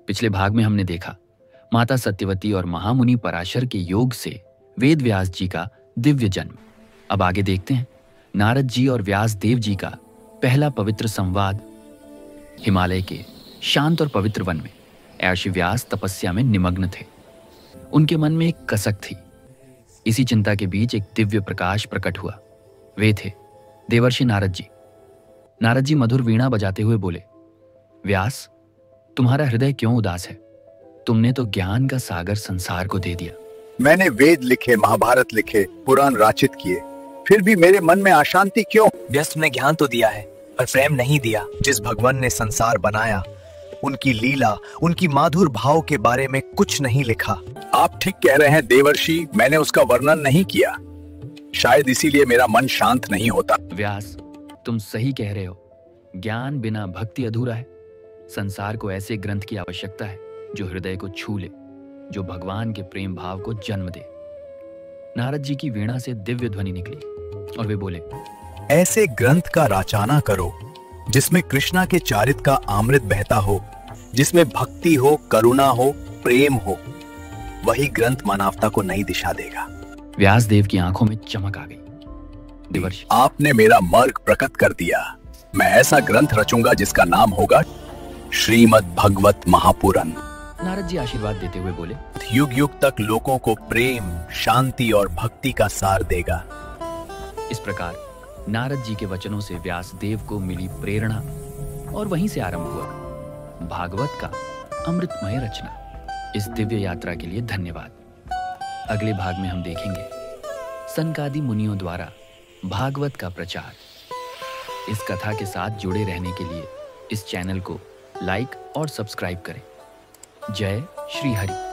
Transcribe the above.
पिछले भाग में हमने देखा माता सत्यवती और महामुनि पराशर के योग से वेद व्यास जी का दिव्य जन्म। अब आगे देखते हैं नारद जी और व्यास देव जी का पहला पवित्र संवाद। हिमालय के शांत और पवित्र वन में महर्षि व्यास तपस्या में निमग्न थे। उनके मन में एक कसक थी। इसी चिंता के बीच एक दिव्य प्रकाश प्रकट हुआ। वे थे देवर्षि नारद जी। नारद जी मधुर वीणा बजाते हुए बोले, व्यास, तुम्हारा हृदय क्यों उदास है? तुमने तो ज्ञान का सागर संसार को दे दिया। मैंने वेद लिखे, महाभारत लिखे, पुराण रचित किए, फिर भी मेरे मन में अशांति क्यों? व्यस्त ने ज्ञान तो दिया है पर प्रेम नहीं दिया। जिस भगवान ने संसार बनाया, उनकी लीला, उनकी माधुर भाव के बारे में कुछ नहीं लिखा। आप ठीक कह रहे हैं देवर्षि, मैंने उसका वर्णन नहीं किया। शायद इसीलिए मेरा मन शांत नहीं होता। व्यास, तुम सही कह रहे हो। ज्ञान बिना भक्ति अधूरा है। संसार को ऐसे ग्रंथ की आवश्यकता है जो हृदय को छू ले, जो भगवान के प्रेम भाव को जन्म दे। नारद जी की वीणा से दिव्य ध्वनि निकली और वे बोले, ऐसे ग्रंथ का रचना करो जिसमें कृष्णा के चारित्र का अमृत बहता हो, जिसमें भक्ति हो, करुणा हो, प्रेम हो। वही ग्रंथ मानवता को नई दिशा देगा। व्यास देव की आंखों में चमक आ गई। देवर्षि, आपने मेरा मार्ग प्रकट कर दिया। मैं ऐसा ग्रंथ रचूंगा जिसका नाम होगा श्रीमद् भगवत महापुराण। नारद जी आशीर्वाद देते हुए बोले, युग युग तक लोगों को प्रेम, शांति और भक्ति का सार देगा। इस प्रकार नारद जी के वचनों से व्यास देव को मिली प्रेरणा और वहीं से आरंभ हुआ भागवत का अमृतमय रचना। इस दिव्य यात्रा के लिए धन्यवाद। अगले भाग में हम देखेंगे सनकादि मुनियों द्वारा भागवत का प्रचार। इस कथा के साथ जुड़े रहने के लिए इस चैनल को लाइक और सब्सक्राइब करें। जय श्री हरि।